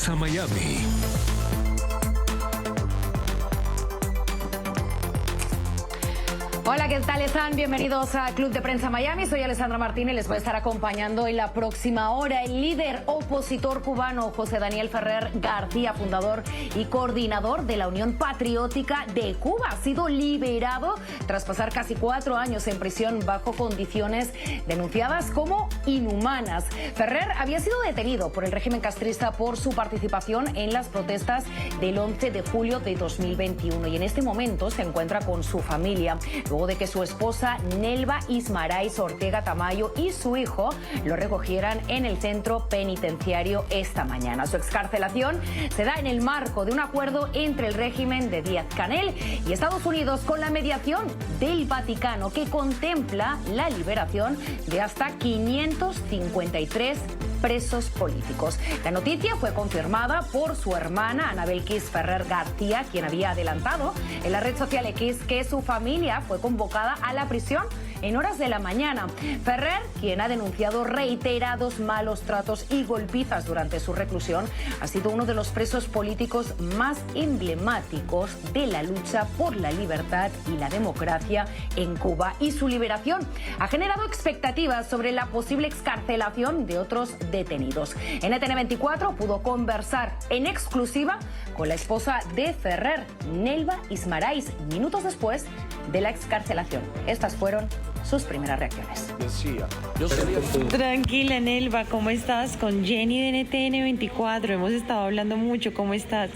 Prensa Miami. Hola, ¿qué tal están? Bienvenidos a Club de Prensa Miami. Soy Alessandra Martínez, les voy a estar acompañando en la próxima hora. El líder opositor cubano José Daniel Ferrer García, fundador y coordinador de la Unión Patriótica de Cuba, ha sido liberado tras pasar casi 4 años en prisión bajo condiciones denunciadas como inhumanas. Ferrer había sido detenido por el régimen castrista por su participación en las protestas del 11 de julio de 2021 y en este momento se encuentra con su familia, luego de que su esposa Nelva Ismarais Ortega Tamayo y su hijo lo recogieran en el centro penitenciario esta mañana. Su excarcelación se da en el marco de un acuerdo entre el régimen de Díaz-Canel y Estados Unidos con la mediación del Vaticano, que contempla la liberación de hasta 553 presos políticos. La noticia fue confirmada por su hermana Anabel Kiss Ferrer García, quien había adelantado en la red social X que su familia fue convocada a la prisión en horas de la mañana. Ferrer, quien ha denunciado reiterados malos tratos y golpizas durante su reclusión, ha sido uno de los presos políticos más emblemáticos de la lucha por la libertad y la democracia en Cuba, y su liberación ha generado expectativas sobre la posible excarcelación de otros detenidos. NTN 24 pudo conversar en exclusiva con la esposa de Ferrer, Nelva Ismarais, minutos después de la excarcelación. Estas fueron sus primeras reacciones. Tranquila, Nelva, ¿cómo estás? Con Jenny de NTN 24, hemos estado hablando mucho, ¿cómo estás?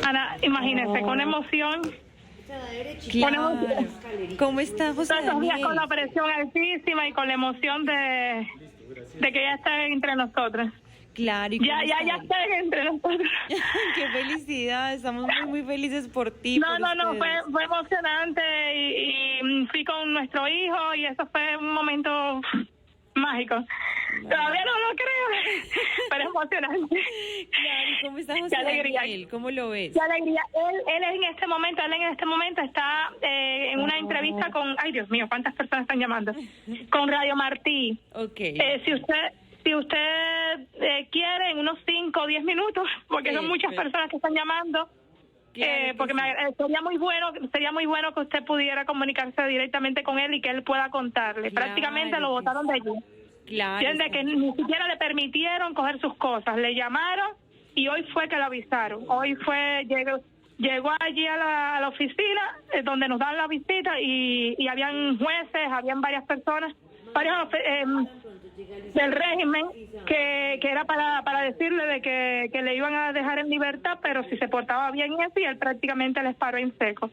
Ana, imagínese, con emoción. Claro. ¿Cómo está José Daniel? Con la presión altísima y con la emoción de que ya está entre nosotros. Claro. ¿Y ya está entre nosotros. Qué felicidad, estamos muy felices por ti. No, fue emocionante y fui con nuestro hijo y eso fue un momento mágico. Todavía no lo creo, pero es emocionante. Claro, ¿y cómo está José Daniel? ¿Cómo lo ves? Qué alegría. Él en este momento está en una entrevista con, ay Dios mío, ¿cuántas personas están llamando? Con Radio Martí. Okay. Si usted quiere, en unos 5 o 10 minutos, porque son muchas personas que están llamando, claro porque sería muy bueno que usted pudiera comunicarse directamente con él y que él pueda contarle. Claro, prácticamente lo botaron de allí. Claro. Desde que ni siquiera le permitieron coger sus cosas. Le llamaron y hoy fue que lo avisaron. Llegó allí a la oficina donde nos dan la visita y habían jueces, habían varias personas, varios del régimen que era para decirle de que le iban a dejar en libertad, pero si se portaba bien y así, él prácticamente les paró en seco.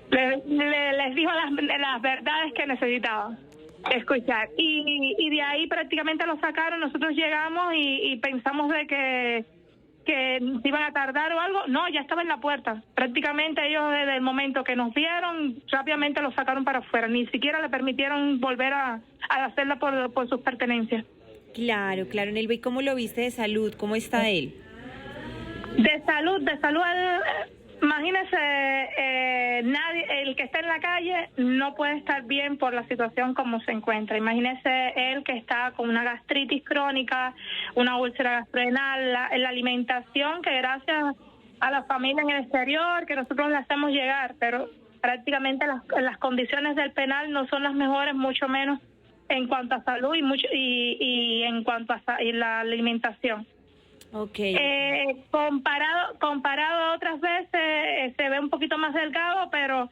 Les dijo las verdades que necesitaban escuchar y de ahí prácticamente lo sacaron. Nosotros llegamos y pensamos de que se iban a tardar o algo. No, ya estaba en la puerta. Prácticamente ellos desde el momento que nos vieron rápidamente lo sacaron para afuera, ni siquiera le permitieron volver a hacerla por sus pertenencias. Claro, Nelva, ¿y cómo lo viste de salud? ¿Cómo está él? De salud, imagínese, nadie, el que está en la calle no puede estar bien por la situación como se encuentra. Imagínese él que está con una gastritis crónica, una úlcera gastrodenal, la alimentación que gracias a la familia en el exterior, que nosotros le hacemos llegar, pero prácticamente las condiciones del penal no son las mejores, mucho menos en cuanto a salud y en cuanto a la alimentación. Okay. Comparado a otras veces, se ve un poquito más delgado, pero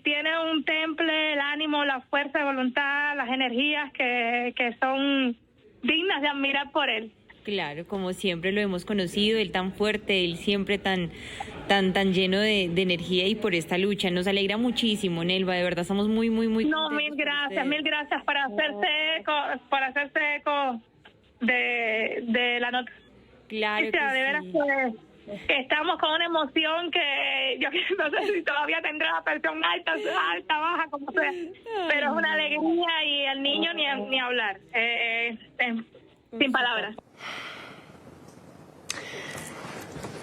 tiene un temple, el ánimo, la fuerza de voluntad, las energías que son dignas de admirar por él. Claro, como siempre lo hemos conocido, él tan fuerte, él siempre tan lleno de energía y por esta lucha. Nos alegra muchísimo, Nelva, de verdad estamos muy No, mil gracias para hacerse eco de la noticia. Claro que de veras que estamos con una emoción que yo no sé si todavía tendrá la presión alta, baja, como sea, pero es una alegría y el niño ni hablar, sin palabras.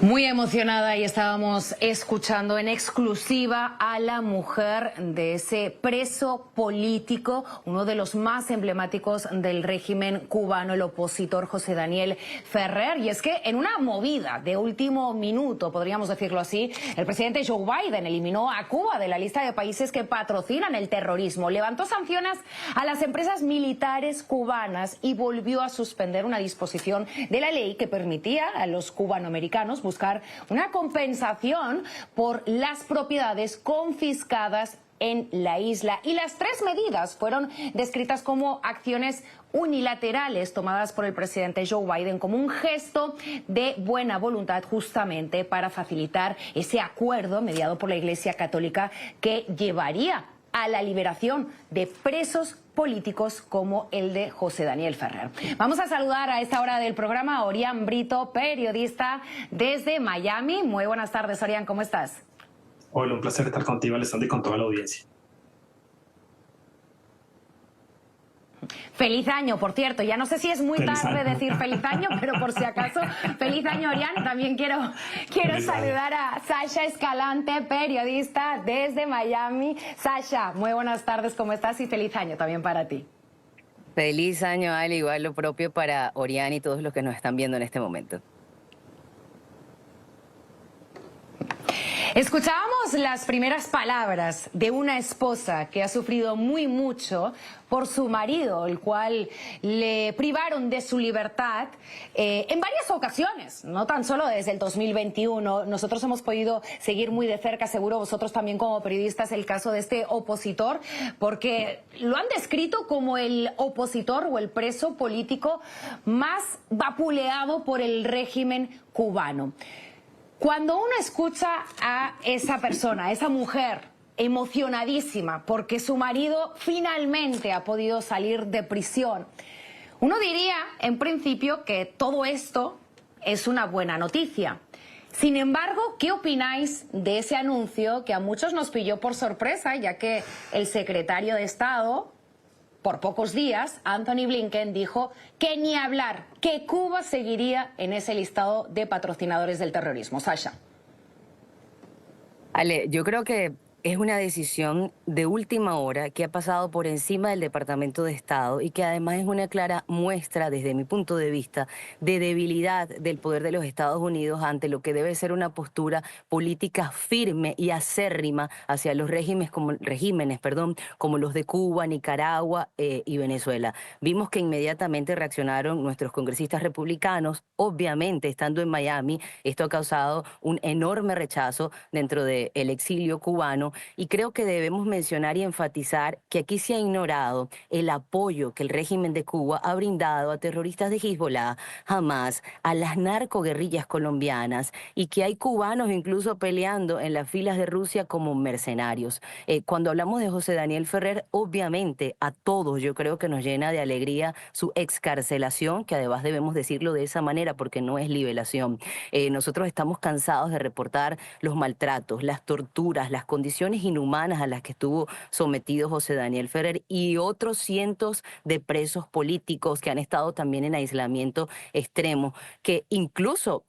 Muy emocionada y estábamos escuchando en exclusiva a la mujer de ese preso político, uno de los más emblemáticos del régimen cubano, el opositor José Daniel Ferrer. Y es que en una movida de último minuto, podríamos decirlo así, el presidente Joe Biden eliminó a Cuba de la lista de países que patrocinan el terrorismo, levantó sanciones a las empresas militares cubanas y volvió a suspender una disposición de la ley que permitía a los cubanoamericanos buscar una compensación por las propiedades confiscadas en la isla. Y las tres medidas fueron descritas como acciones unilaterales tomadas por el presidente Joe Biden como un gesto de buena voluntad justamente para facilitar ese acuerdo mediado por la Iglesia Católica que llevaría a la liberación de presos políticos como el de José Daniel Ferrer. Vamos a saludar a esta hora del programa a Orián Brito, periodista desde Miami. Muy buenas tardes, Orián, ¿cómo estás? Hola, un placer estar contigo, Alessandra, y con toda la audiencia. Feliz año, por cierto. Ya no sé si es muy tarde decir feliz año, pero por si acaso, feliz año, Orián. También quiero saludar a Sasha Escalante, periodista desde Miami. Sasha, muy buenas tardes, ¿cómo estás? Y feliz año también para ti. Feliz año, Ale, igual lo propio para Orián y todos los que nos están viendo en este momento. Escuchábamos las primeras palabras de una esposa que ha sufrido muy mucho por su marido, el cual le privaron de su libertad en varias ocasiones, no tan solo desde el 2021. Nosotros hemos podido seguir muy de cerca, seguro vosotros también como periodistas, el caso de este opositor, porque lo han descrito como el opositor o el preso político más vapuleado por el régimen cubano. Cuando uno escucha a esa persona, a esa mujer emocionadísima porque su marido finalmente ha podido salir de prisión, uno diría en principio que todo esto es una buena noticia. Sin embargo, ¿qué opináis de ese anuncio que a muchos nos pilló por sorpresa, ya que el secretario de Estado, por pocos días, Anthony Blinken, dijo que ni hablar, que Cuba seguiría en ese listado de patrocinadores del terrorismo? Sasha. Ale, yo creo que es una decisión de última hora que ha pasado por encima del Departamento de Estado y que además es una clara muestra, desde mi punto de vista, de debilidad del poder de los Estados Unidos ante lo que debe ser una postura política firme y acérrima hacia los regímenes como los de Cuba, Nicaragua y Venezuela. Vimos que inmediatamente reaccionaron nuestros congresistas republicanos. Obviamente, estando en Miami, esto ha causado un enorme rechazo dentro del exilio cubano. Y creo que debemos mencionar y enfatizar que aquí se ha ignorado el apoyo que el régimen de Cuba ha brindado a terroristas de Hezbollah, Hamas, a las narcoguerrillas colombianas, y que hay cubanos incluso peleando en las filas de Rusia como mercenarios. Cuando hablamos de José Daniel Ferrer, obviamente a todos yo creo que nos llena de alegría su excarcelación, que además debemos decirlo de esa manera porque no es liberación. Nosotros estamos cansados de reportar los maltratos, las torturas, las condiciones inhumanas a las que estuvo sometido José Daniel Ferrer y otros cientos de presos políticos que han estado también en aislamiento extremo, que incluso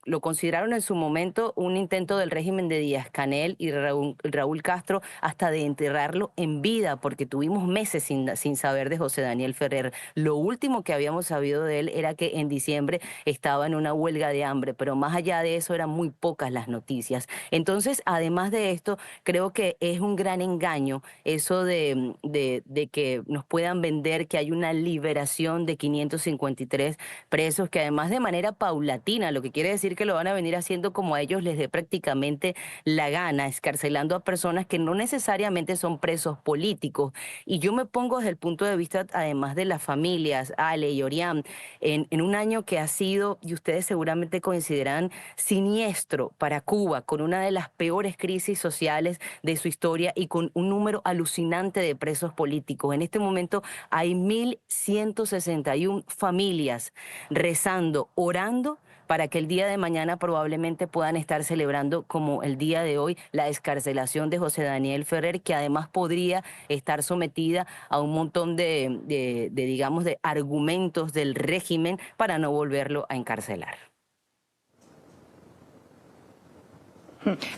lo consideraron en su momento un intento del régimen de Díaz-Canel y Raúl Castro hasta de enterrarlo en vida, porque tuvimos meses sin saber de José Daniel Ferrer. Lo último que habíamos sabido de él era que en diciembre estaba en una huelga de hambre, pero más allá de eso eran muy pocas las noticias. Entonces, además de esto, creo que es un gran engaño eso de que nos puedan vender que hay una liberación de 553 presos, que además de manera paulatina, lo que quiere decir que lo van a venir haciendo como a ellos les dé prácticamente la gana, escarcelando a personas que no necesariamente son presos políticos. Y yo me pongo desde el punto de vista, además de las familias, Ale y Orián, en un año que ha sido, y ustedes seguramente coincidirán, siniestro para Cuba, con una de las peores crisis sociales de su historia y con un número alucinante de presos políticos. En este momento hay 1.161 familias rezando, orando para que el día de mañana probablemente puedan estar celebrando, como el día de hoy, la excarcelación de José Daniel Ferrer, que además podría estar sometida a un montón digamos, de argumentos del régimen para no volverlo a encarcelar.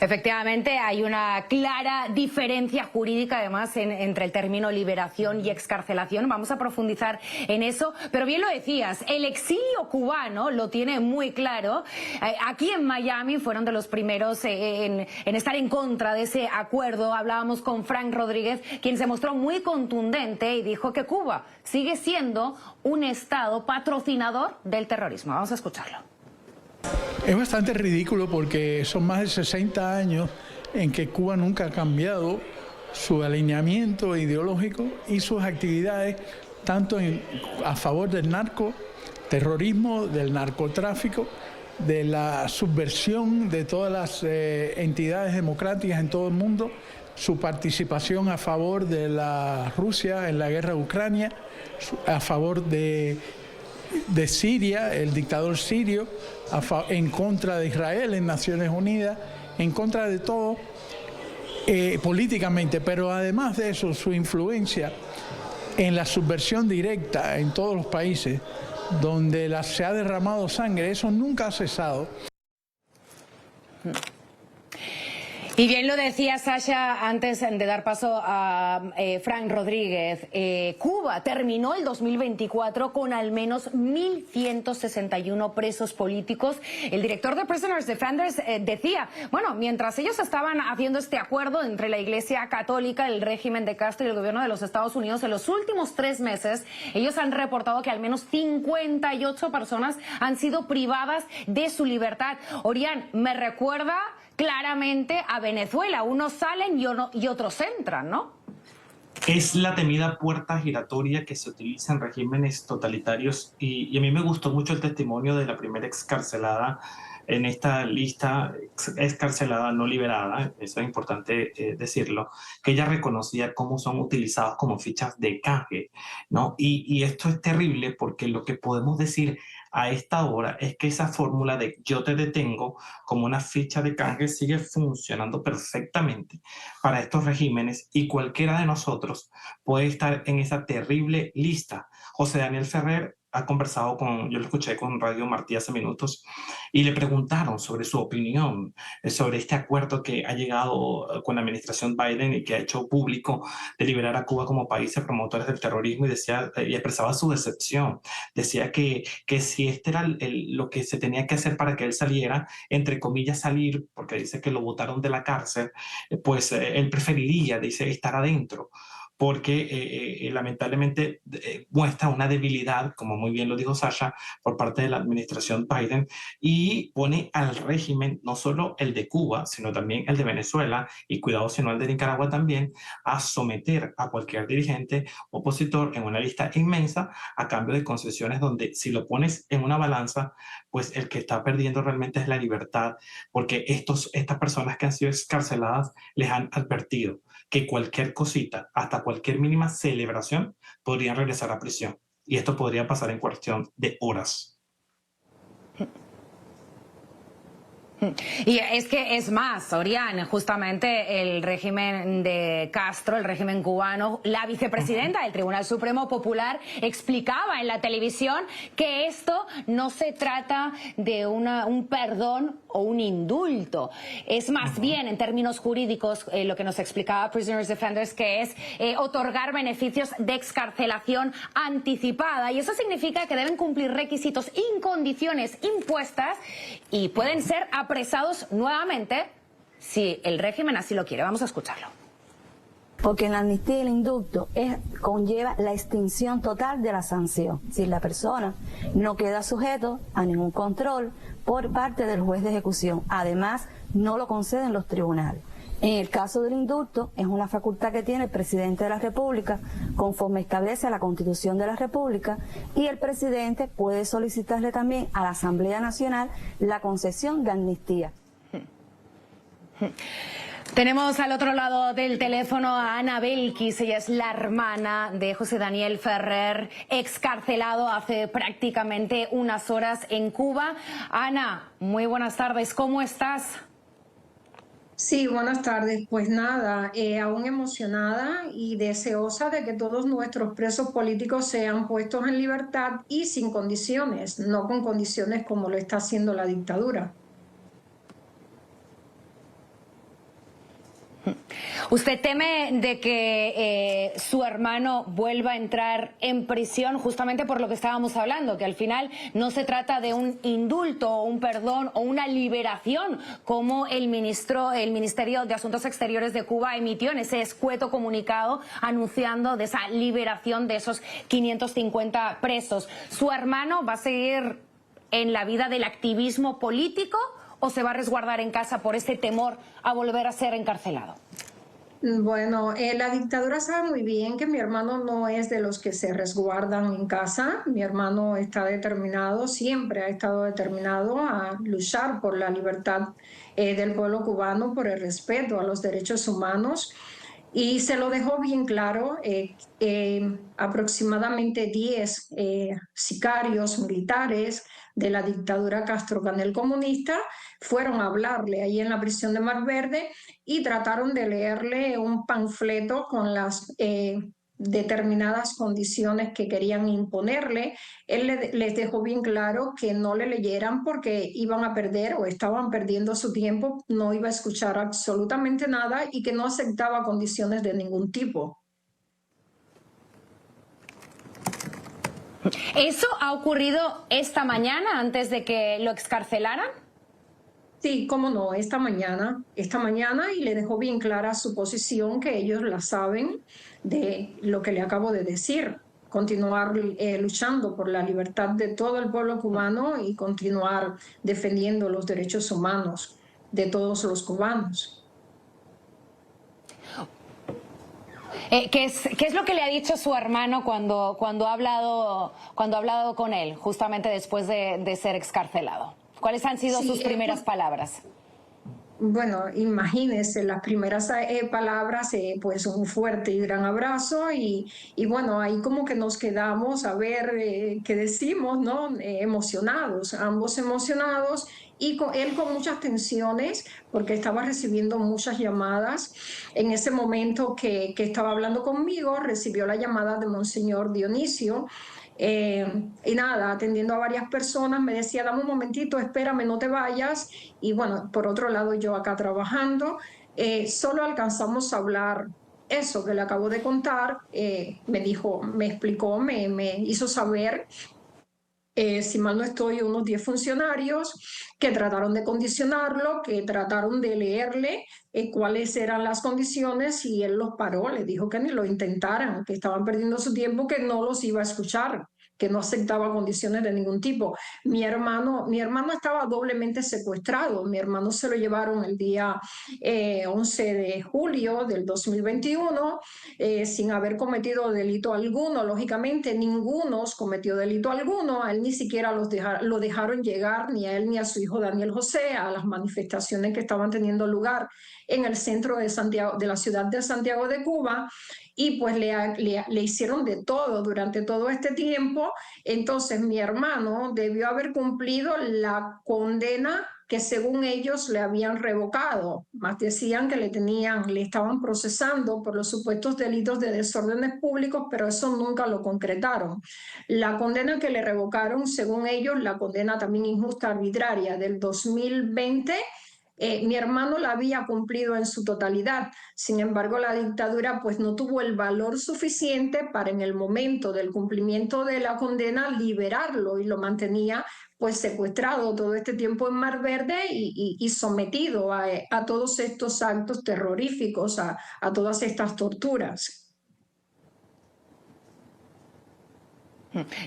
Efectivamente, hay una clara diferencia jurídica, además, entre el término liberación y excarcelación. Vamos a profundizar en eso. Pero bien lo decías, el exilio cubano lo tiene muy claro. Aquí en Miami fueron de los primeros en estar en contra de ese acuerdo. Hablábamos con Frank Rodríguez, quien se mostró muy contundente y dijo que Cuba sigue siendo un Estado patrocinador del terrorismo. Vamos a escucharlo. Es bastante ridículo porque son más de 60 años en que Cuba nunca ha cambiado su alineamiento ideológico y sus actividades, tanto a favor del narcoterrorismo, del narcotráfico, de la subversión de todas las entidades democráticas en todo el mundo, su participación a favor de la Rusia en la guerra de Ucrania, a favor de Siria, el dictador sirio, en contra de Israel en Naciones Unidas, en contra de todo políticamente, pero además de eso, su influencia en la subversión directa en todos los países donde se ha derramado sangre, eso nunca ha cesado. Y bien lo decía Sasha antes de dar paso a Frank Rodríguez. Cuba terminó el 2024 con al menos 1.161 presos políticos. El director de Prisoners Defenders decía, bueno, mientras ellos estaban haciendo este acuerdo entre la Iglesia Católica, el régimen de Castro y el gobierno de los Estados Unidos, en los últimos 3 meses ellos han reportado que al menos 58 personas han sido privadas de su libertad. Orián, me recuerda claramente a Venezuela, unos salen y otros entran, ¿no? Es la temida puerta giratoria que se utiliza en regímenes totalitarios y a mí me gustó mucho el testimonio de la primera excarcelada en esta lista, excarcelada no liberada, eso es importante decirlo, que ella reconocía cómo son utilizados como fichas de canje, ¿no? Y esto es terrible porque lo que podemos decir a esta hora es que esa fórmula de yo te detengo como una ficha de canje sigue funcionando perfectamente para estos regímenes y cualquiera de nosotros puede estar en esa terrible lista. José Daniel Ferrer ha conversado yo lo escuché con Radio Martí hace minutos y le preguntaron sobre su opinión sobre este acuerdo que ha llegado con la administración Biden y que ha hecho público de liberar a Cuba como países promotores del terrorismo y expresaba su decepción. Decía que si este era lo que se tenía que hacer para que él saliera, entre comillas salir, porque dice que lo botaron de la cárcel, pues él preferiría, dice, estar adentro, porque lamentablemente muestra una debilidad, como muy bien lo dijo Sasha, por parte de la administración Biden, y pone al régimen, no solo el de Cuba, sino también el de Venezuela, y cuidado si no el de Nicaragua también, a someter a cualquier dirigente opositor en una lista inmensa a cambio de concesiones donde si lo pones en una balanza, pues el que está perdiendo realmente es la libertad, porque estas personas que han sido excarceladas les han advertido que cualquier cosita, hasta cualquier mínima celebración, podrían regresar a prisión. Y esto podría pasar en cuestión de horas. Y es que es más, Orián, justamente el régimen de Castro, el régimen cubano, la vicepresidenta del Tribunal Supremo Popular explicaba en la televisión que esto no se trata de un perdón o un indulto. Es más bien, en términos jurídicos, lo que nos explicaba Prisoners Defenders, que es otorgar beneficios de excarcelación anticipada. Y eso significa que deben cumplir requisitos y condiciones impuestas y pueden ser apresados nuevamente si el régimen así lo quiere. Vamos a escucharlo. Porque la amnistía y el indulto conlleva la extinción total de la sanción. Si la persona no queda sujeto a ningún control por parte del juez de ejecución. Además, no lo conceden los tribunales. En el caso del indulto, es una facultad que tiene el presidente de la República, conforme establece la Constitución de la República, y el presidente puede solicitarle también a la Asamblea Nacional la concesión de amnistía. Tenemos al otro lado del teléfono a Ana Belkis, ella es la hermana de José Daniel Ferrer, excarcelado hace prácticamente unas horas en Cuba. Ana, muy buenas tardes, ¿cómo estás? Sí, buenas tardes. Pues nada, aún emocionada y deseosa de que todos nuestros presos políticos sean puestos en libertad y sin condiciones, no con condiciones como lo está haciendo la dictadura. ¿Usted teme de que su hermano vuelva a entrar en prisión justamente por lo que estábamos hablando, que al final no se trata de un indulto o un perdón o una liberación como el Ministerio de Asuntos Exteriores de Cuba emitió en ese escueto comunicado anunciando de esa liberación de esos 550 presos? ¿Su hermano va a seguir en la vida del activismo político o se va a resguardar en casa por ese temor a volver a ser encarcelado? Bueno, la dictadura sabe muy bien que mi hermano no es de los que se resguardan en casa. Mi hermano está determinado, siempre ha estado determinado a luchar por la libertad del pueblo cubano, por el respeto a los derechos humanos. Y se lo dejó bien claro, aproximadamente 10 sicarios militares de la dictadura Castro Canel comunista fueron a hablarle ahí en la prisión de Mar Verde y trataron de leerle un panfleto con las determinadas condiciones que querían imponerle. Él les dejó bien claro que no le leyeran porque iban a perder o estaban perdiendo su tiempo, no iba a escuchar absolutamente nada y que no aceptaba condiciones de ningún tipo. ¿Eso ha ocurrido esta mañana antes de que lo excarcelaran? Sí, cómo no, esta mañana, y le dejó bien clara su posición, que ellos la saben de lo que le acabo de decir, continuar luchando por la libertad de todo el pueblo cubano y continuar defendiendo los derechos humanos de todos los cubanos. ¿Qué es lo que le ha dicho su hermano cuando ha hablado con él, justamente después de ser excarcelado? ¿Cuáles han sido sus primeras palabras? Bueno, imagínense las primeras palabras, pues un fuerte y gran abrazo y bueno, ahí como que nos quedamos a ver qué decimos, ¿no? Emocionados, ambos emocionados y él con muchas tensiones porque estaba recibiendo muchas llamadas. En ese momento que estaba hablando conmigo, recibió la llamada de Monseñor Dionisio. Y nada, atendiendo a varias personas, me decía, dame un momentito, espérame, no te vayas. Y bueno, por otro lado, yo acá trabajando, solo alcanzamos a hablar eso que le acabo de contar. Me dijo, me explicó, me hizo saber, si mal no estoy, unos 10 funcionarios que trataron de condicionarlo, que trataron de leerle cuáles eran las condiciones y él los paró, le dijo que ni lo intentaran, que estaban perdiendo su tiempo, que no los iba a escuchar, que no aceptaba condiciones de ningún tipo. Mi hermano estaba doblemente secuestrado. Mi hermano se lo llevaron el día 11 de julio del 2021 sin haber cometido delito alguno. Lógicamente, ninguno cometió delito alguno. A él ni siquiera lo dejaron llegar, ni a él ni a su hijo Daniel José, a las manifestaciones que estaban teniendo lugar en el centro de Santiago, de la ciudad de Santiago de Cuba. Y pues le hicieron de todo durante todo este tiempo. Entonces mi hermano debió haber cumplido la condena que según ellos le habían revocado. Más decían que le estaban procesando por los supuestos delitos de desórdenes públicos, pero eso nunca lo concretaron. La condena que le revocaron, según ellos, la condena también injusta, arbitraria del 2020, mi hermano la había cumplido en su totalidad. Sin embargo, la dictadura pues no tuvo el valor suficiente para en el momento del cumplimiento de la condena liberarlo y lo mantenía pues secuestrado todo este tiempo en Mar Verde y sometido a todos estos actos terroríficos, a todas estas torturas.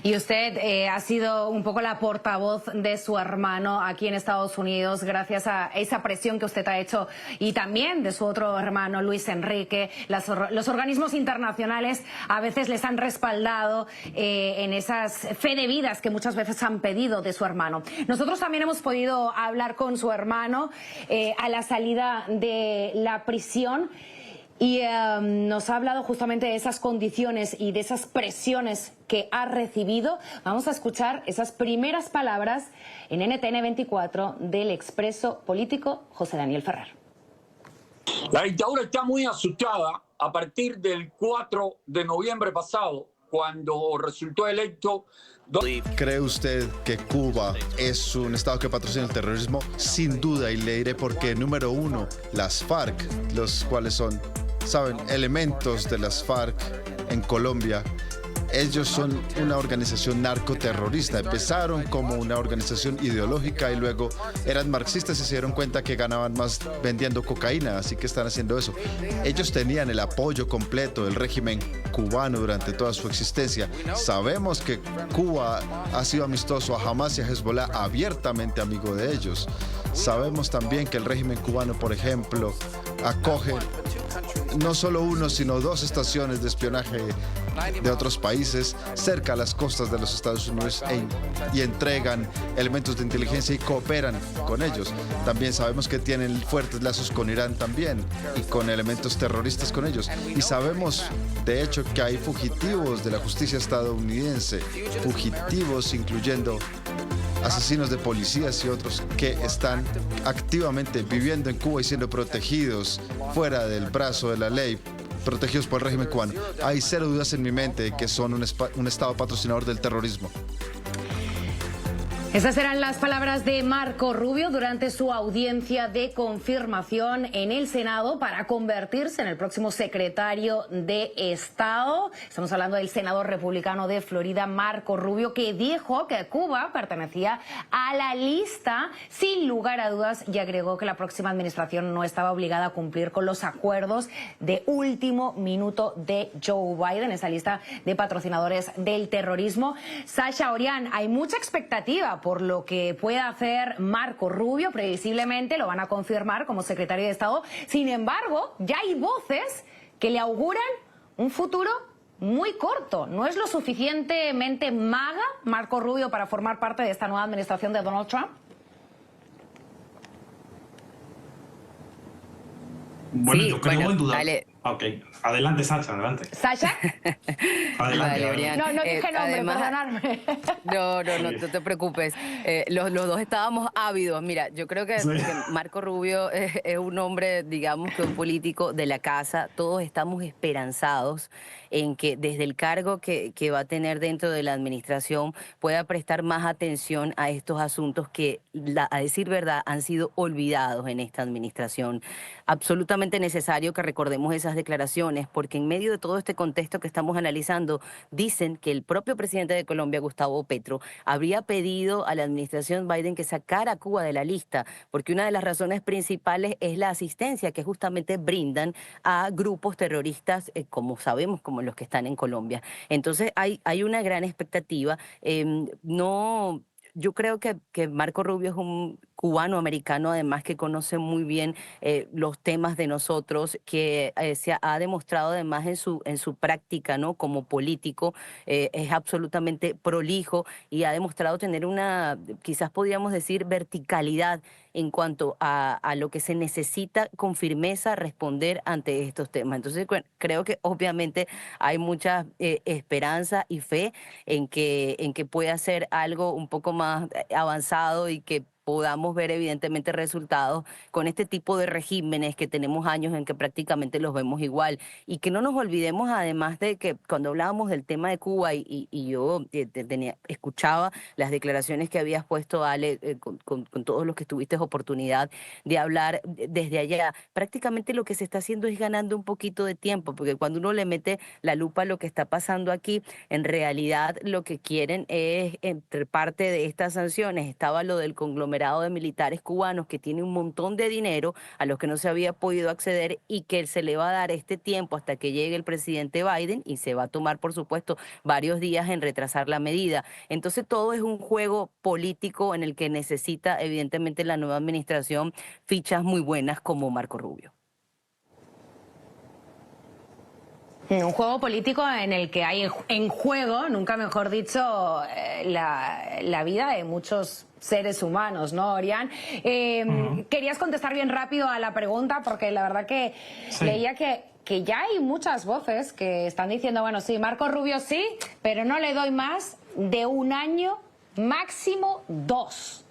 Y usted ha sido un poco la portavoz de su hermano aquí en Estados Unidos gracias a esa presión que usted ha hecho y también de su otro hermano Luis Enrique. Los organismos internacionales a veces les han respaldado en esas fe de vidas que muchas veces han pedido de su hermano. Nosotros también hemos podido hablar con su hermano a la salida de la prisión. Y nos ha hablado justamente de esas condiciones y de esas presiones que ha recibido. Vamos a escuchar esas primeras palabras en NTN 24 del expreso político José Daniel Ferrer. La dictadura está muy asustada a partir del 4 de noviembre pasado, cuando resultó electo. ¿Cree usted que Cuba es un estado que patrocina el terrorismo? Sin duda, y le diré por qué. Número uno, las FARC, los cuales son saben, elementos de las FARC en Colombia. Ellos son una organización narcoterrorista. Empezaron como una organización ideológica y luego eran marxistas y se dieron cuenta que ganaban más vendiendo cocaína, así que están haciendo eso. Ellos tenían el apoyo completo del régimen cubano durante toda su existencia. Sabemos que Cuba ha sido amistoso a Hamas y a Hezbollah, abiertamente amigo de ellos. Sabemos también que el régimen cubano, por ejemplo, acoge no solo uno, sino 2 estaciones de espionaje de otros países cerca a las costas de los Estados Unidos y entregan elementos de inteligencia y cooperan con ellos. También sabemos que tienen fuertes lazos con Irán también y con elementos terroristas con ellos. Y sabemos, de hecho, que hay fugitivos de la justicia estadounidense, fugitivos incluyendo asesinos de policías y otros que están activamente viviendo en Cuba y siendo protegidos fuera del brazo de la ley, protegidos por el régimen cubano. Hay cero dudas en mi mente de que son un Estado patrocinador del terrorismo. Esas eran las palabras de Marco Rubio durante su audiencia de confirmación en el Senado para convertirse en el próximo secretario de Estado. Estamos hablando del senador republicano de Florida, Marco Rubio, que dijo que Cuba pertenecía a la lista sin lugar a dudas y agregó que la próxima administración no estaba obligada a cumplir con los acuerdos de último minuto de Joe Biden, esa lista de patrocinadores del terrorismo. Sasha Orián, hay mucha expectativa por lo que pueda hacer Marco Rubio. Previsiblemente lo van a confirmar como secretario de Estado. Sin embargo, ya hay voces que le auguran un futuro muy corto. ¿No es lo suficientemente maga Marco Rubio para formar parte de esta nueva administración de Donald Trump? Bueno, Sí, yo creo bueno, en duda. dale. Ok, adelante, Sasha, adelante. ¿Sasha? Adelante. Vale, Orián. No dije nombre, Además, perdonadme. No te preocupes. Los 2 estábamos ávidos. Mira, yo creo que, Sí. que Marco Rubio es un hombre, digamos que un político de la casa. Todos estamos esperanzados en que desde el cargo que va a tener dentro de la administración pueda prestar más atención a estos asuntos que, a decir verdad, han sido olvidados en esta administración. Absolutamente necesario que recordemos esas declaraciones, porque en medio de todo este contexto que estamos analizando, dicen que el propio presidente de Colombia, Gustavo Petro, habría pedido a la administración Biden que sacara a Cuba de la lista, porque una de las razones principales es la asistencia que justamente brindan a grupos terroristas, como sabemos, como los que están en Colombia. Entonces hay una gran expectativa. Yo creo que Marco Rubio es un cubano-americano, además que conoce muy bien los temas de nosotros, que se ha demostrado además en su práctica, ¿no? Como político, es absolutamente prolijo y ha demostrado tener una, quizás podríamos decir, verticalidad en cuanto a lo que se necesita con firmeza responder ante estos temas. Entonces, creo que obviamente hay mucha esperanza y fe en que pueda ser algo un poco más avanzado y que podamos ver evidentemente resultados con este tipo de regímenes que tenemos años en que prácticamente los vemos igual. Y que no nos olvidemos además de que cuando hablábamos del tema de Cuba y yo escuchaba las declaraciones que habías puesto, Ale, con todos los que tuviste oportunidad de hablar desde allá, prácticamente lo que se está haciendo es ganando un poquito de tiempo, porque cuando uno le mete la lupa a lo que está pasando aquí, en realidad lo que quieren es, entre parte de estas sanciones, estaba lo del conglomerado de militares cubanos que tiene un montón de dinero a los que no se había podido acceder y que se le va a dar este tiempo hasta que llegue el presidente Biden y se va a tomar, por supuesto, varios días en retrasar la medida. Entonces todo es un juego político en el que necesita evidentemente la nueva administración fichas muy buenas como Marco Rubio. Un juego político en el que hay en juego, nunca mejor dicho, la vida de muchos seres humanos, ¿no, Orián? Querías contestar bien rápido a la pregunta, porque la verdad que sí. Leía que ya hay muchas voces que están diciendo, bueno, sí, Marco Rubio sí, pero no le doy más de 1 año, máximo 2.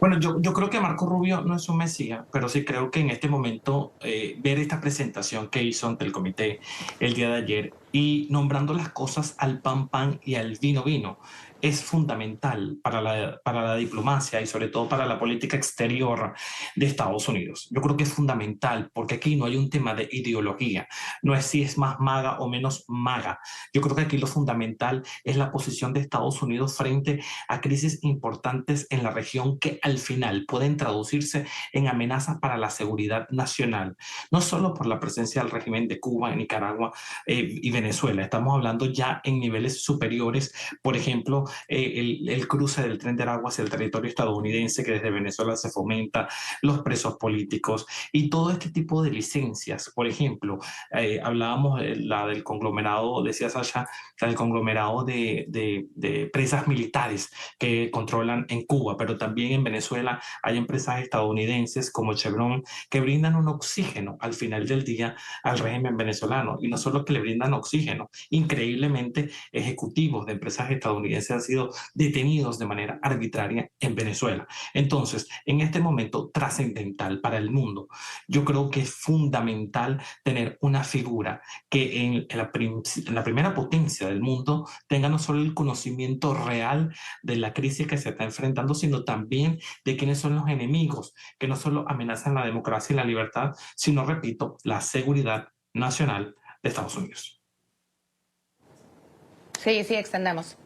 Bueno, yo creo que Marco Rubio no es un mesías, pero sí creo que en este momento ver esta presentación que hizo ante el comité el día de ayer y nombrando las cosas al pan pan y al vino vino, es fundamental para la diplomacia y sobre todo para la política exterior de Estados Unidos. Yo creo que es fundamental porque aquí no hay un tema de ideología, no es si es más maga o menos maga. Yo creo que aquí lo fundamental es la posición de Estados Unidos frente a crisis importantes en la región que al final pueden traducirse en amenazas para la seguridad nacional, no solo por la presencia del régimen de Cuba, Nicaragua y Venezuela. Estamos hablando ya en niveles superiores, por ejemplo, el cruce del Tren de Aragua hacia el territorio estadounidense que desde Venezuela se fomenta, los presos políticos y todo este tipo de licencias. Por ejemplo, hablábamos la del conglomerado, decía Sasha, la del conglomerado de presas militares que controlan en Cuba, pero también en Venezuela hay empresas estadounidenses como Chevron que brindan un oxígeno al final del día al régimen venezolano, y no solo que le brindan oxígeno, increíblemente ejecutivos de empresas estadounidenses han sido detenidos de manera arbitraria en Venezuela. Entonces, en este momento trascendental para el mundo, yo creo que es fundamental tener una figura que en la primera potencia del mundo tenga no solo el conocimiento real de la crisis que se está enfrentando, sino también de quiénes son los enemigos que no solo amenazan la democracia y la libertad, sino, repito, la seguridad nacional de Estados Unidos. Sí, extendemos.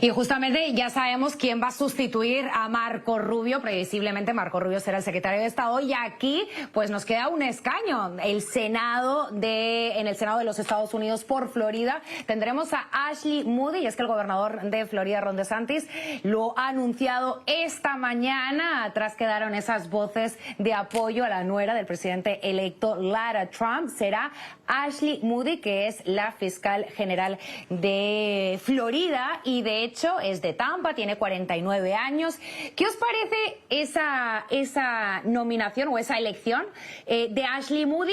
Y justamente ya sabemos quién va a sustituir a Marco Rubio. Previsiblemente Marco Rubio será el secretario de Estado, y aquí pues nos queda un escaño. En el Senado de los Estados Unidos por Florida tendremos a Ashley Moody, y es que el gobernador de Florida, Ron DeSantis, lo ha anunciado esta mañana. Atrás quedaron esas voces de apoyo a la nuera del presidente electo Lara Trump. Será Ashley Moody, que es la fiscal general de Florida, y de hecho es de Tampa, tiene 49 años. ¿Qué os parece esa nominación o esa elección de Ashley Moody?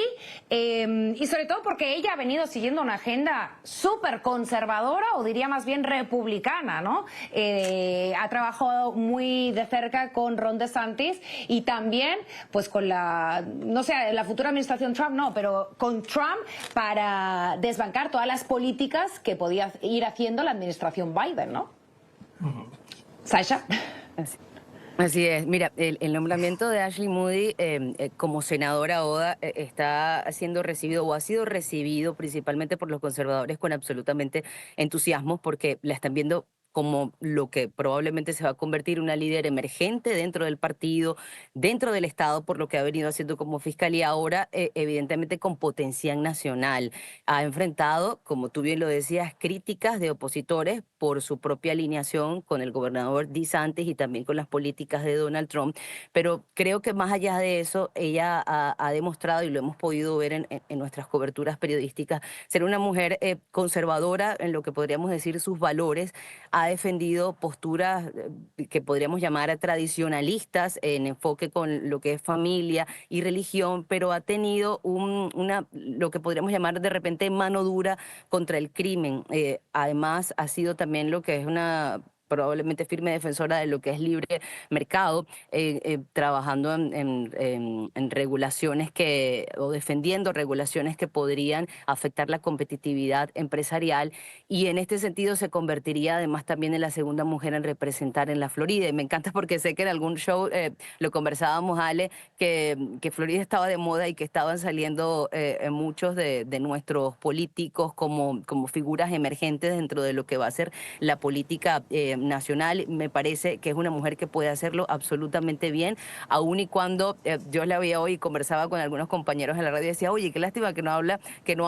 Y sobre todo porque ella ha venido siguiendo una agenda súper conservadora, o diría más bien republicana, ¿no? Ha trabajado muy de cerca con Ron DeSantis y también pues con la futura administración Trump, no, pero con Trump, para desbancar todas las políticas que podía ir haciendo la administración Biden, ¿no? Sasha. Así es. Mira, el nombramiento de Ashley Moody como senadora ODA está siendo recibido, o ha sido recibido principalmente por los conservadores, con absolutamente entusiasmo, porque la están viendo como lo que probablemente se va a convertir en una líder emergente dentro del partido, dentro del Estado, por lo que ha venido haciendo como fiscal, y ahora evidentemente con potencial nacional. Ha enfrentado, como tú bien lo decías, críticas de opositores por su propia alineación con el gobernador DeSantis y también con las políticas de Donald Trump, pero creo que más allá de eso, ella ha demostrado, y lo hemos podido ver en nuestras coberturas periodísticas, ser una mujer conservadora en lo que podríamos decir sus valores. Ha defendido posturas que podríamos llamar tradicionalistas en enfoque con lo que es familia y religión, pero ha tenido lo que podríamos llamar de repente mano dura contra el crimen. Además, ha sido también lo que es una probablemente firme defensora de lo que es libre mercado, trabajando en regulaciones o defendiendo regulaciones que podrían afectar la competitividad empresarial, y en este sentido se convertiría además también en la segunda mujer en representar en la Florida. Y me encanta porque sé que en algún show lo conversábamos, Ale, que Florida estaba de moda y que estaban saliendo muchos de nuestros políticos como figuras emergentes dentro de lo que va a ser la política nacional. Me parece que es una mujer que puede hacerlo absolutamente bien, aun y cuando yo la veía hoy y conversaba con algunos compañeros en la radio y decía, oye, qué lástima que no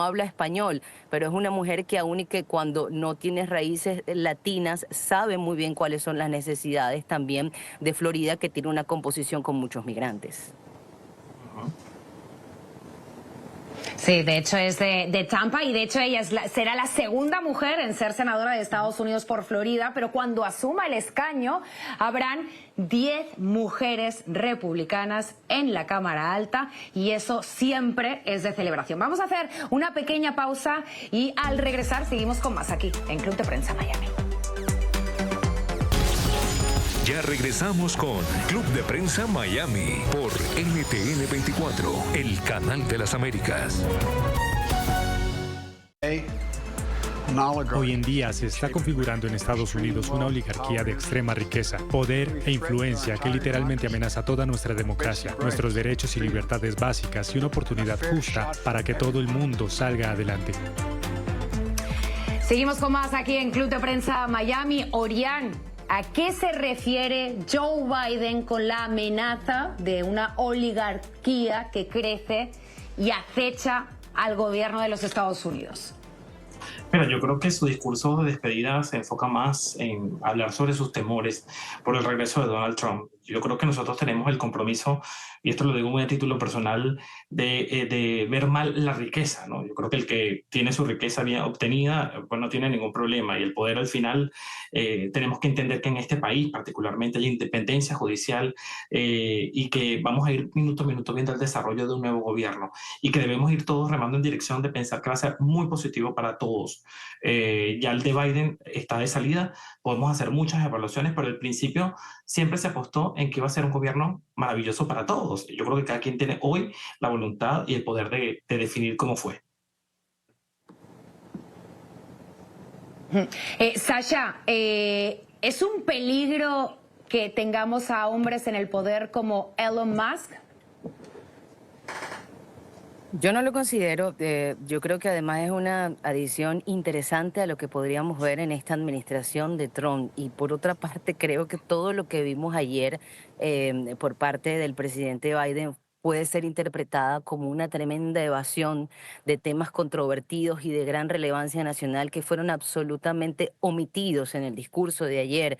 habla español, pero es una mujer que aun y que cuando no tiene raíces latinas, sabe muy bien cuáles son las necesidades también de Florida, que tiene una composición con muchos migrantes. Sí, de hecho es de Tampa, y de hecho ella será la segunda mujer en ser senadora de Estados Unidos por Florida, pero cuando asuma el escaño habrán 10 mujeres republicanas en la Cámara Alta, y eso siempre es de celebración. Vamos a hacer una pequeña pausa y al regresar seguimos con más aquí en Club de Prensa Miami. Ya regresamos con Club de Prensa Miami por NTN 24, el canal de las Américas. Hoy en día se está configurando en Estados Unidos una oligarquía de extrema riqueza, poder e influencia que literalmente amenaza toda nuestra democracia, nuestros derechos y libertades básicas y una oportunidad justa para que todo el mundo salga adelante. Seguimos con más aquí en Club de Prensa Miami. Orián, ¿a qué se refiere Joe Biden con la amenaza de una oligarquía que crece y acecha al gobierno de los Estados Unidos? Mira, yo creo que su discurso de despedida se enfoca más en hablar sobre sus temores por el regreso de Donald Trump. Yo creo que nosotros tenemos el compromiso, y esto lo digo muy a título personal, de ver mal la riqueza, ¿no? Yo creo que el que tiene su riqueza bien obtenida, pues no tiene ningún problema. Y el poder al final, tenemos que entender que en este país particularmente hay independencia judicial y que vamos a ir minuto a minuto viendo el desarrollo de un nuevo gobierno y que debemos ir todos remando en dirección de pensar que va a ser muy positivo para todos. Ya el de Biden está de salida, podemos hacer muchas evaluaciones, pero al principio siempre se apostó en que iba a ser un gobierno maravilloso para todos. Yo creo que cada quien tiene hoy la voluntad y el poder de definir cómo fue. Sasha, ¿es un peligro que tengamos a hombres en el poder como Elon Musk? Yo no lo considero, yo creo que además es una adición interesante a lo que podríamos ver en esta administración de Trump. Y por otra parte, creo que todo lo que vimos ayer por parte del presidente Biden puede ser interpretada como una tremenda evasión de temas controvertidos y de gran relevancia nacional que fueron absolutamente omitidos en el discurso de ayer.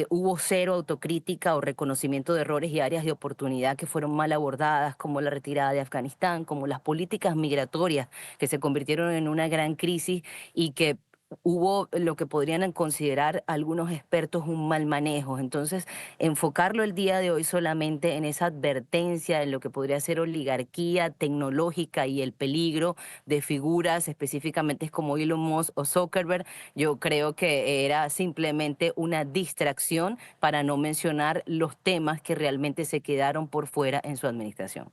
Hubo cero autocrítica o reconocimiento de errores y áreas de oportunidad que fueron mal abordadas, como la retirada de Afganistán, como las políticas migratorias que se convirtieron en una gran crisis y que hubo lo que podrían considerar algunos expertos un mal manejo. Entonces, enfocarlo el día de hoy solamente en esa advertencia en lo que podría ser oligarquía tecnológica y el peligro de figuras específicamente como Elon Musk o Zuckerberg, yo creo que era simplemente una distracción para no mencionar los temas que realmente se quedaron por fuera en su administración.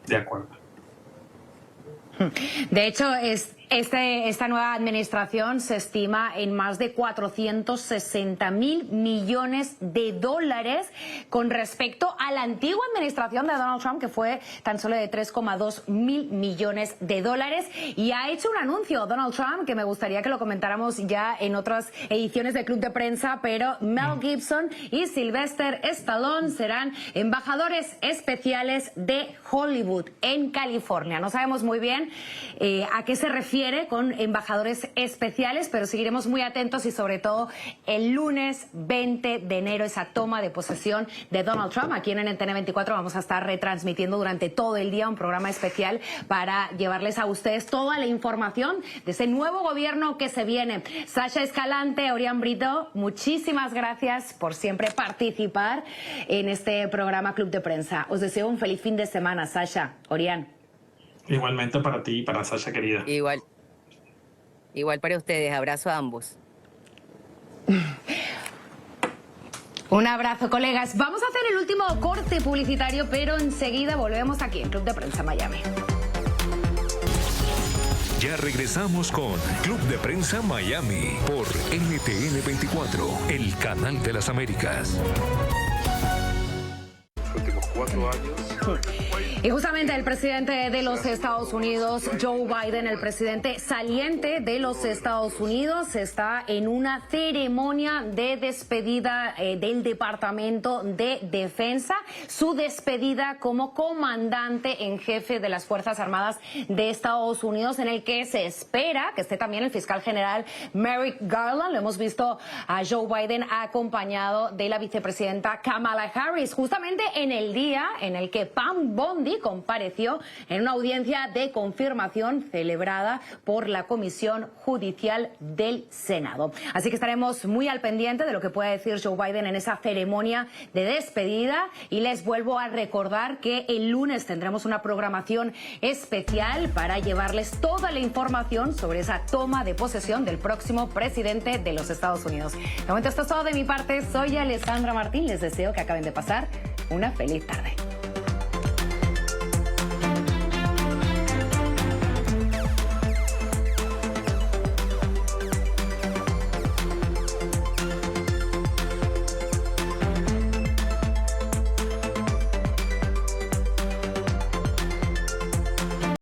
De acuerdo. De hecho, esta nueva administración se estima en más de 460.000 millones de dólares con respecto a la antigua administración de Donald Trump, que fue tan solo de 3,2 mil millones de dólares. Y ha hecho un anuncio Donald Trump que me gustaría que lo comentáramos ya en otras ediciones de Club de Prensa, pero Mel Gibson y Sylvester Stallone serán embajadores especiales de Hollywood en California. No sabemos muy bien a qué se refiere con embajadores especiales, pero seguiremos muy atentos y sobre todo el lunes 20 de enero esa toma de posesión de Donald Trump. Aquí en NTN 24 vamos a estar retransmitiendo durante todo el día un programa especial para llevarles a ustedes toda la información de ese nuevo gobierno que se viene. Sasha Escalante, Orián Brito, muchísimas gracias por siempre participar en este programa Club de Prensa. Os deseo un feliz fin de semana, Sasha, Orián. Igualmente para ti y para Sasha, querida. Igual para ustedes. Abrazo a ambos. Un abrazo, colegas. Vamos a hacer el último corte publicitario, pero enseguida volvemos aquí en Club de Prensa Miami. Ya regresamos con Club de Prensa Miami por NTN 24, el canal de las Américas. Los últimos 4 años. Y justamente el presidente de los Estados Unidos, Joe Biden, el presidente saliente de los Estados Unidos, está en una ceremonia de despedida del Departamento de Defensa, su despedida como comandante en jefe de las Fuerzas Armadas de Estados Unidos, en el que se espera que esté también el fiscal general Merrick Garland. Lo hemos visto a Joe Biden acompañado de la vicepresidenta Kamala Harris, justamente en el día en el que Pam Bondi compareció en una audiencia de confirmación celebrada por la Comisión Judicial del Senado. Así que estaremos muy al pendiente de lo que pueda decir Joe Biden en esa ceremonia de despedida, y les vuelvo a recordar que el lunes tendremos una programación especial para llevarles toda la información sobre esa toma de posesión del próximo presidente de los Estados Unidos. De momento esto es todo de mi parte. Soy Alessandra Martín. Les deseo que acaben de pasar una feliz tarde.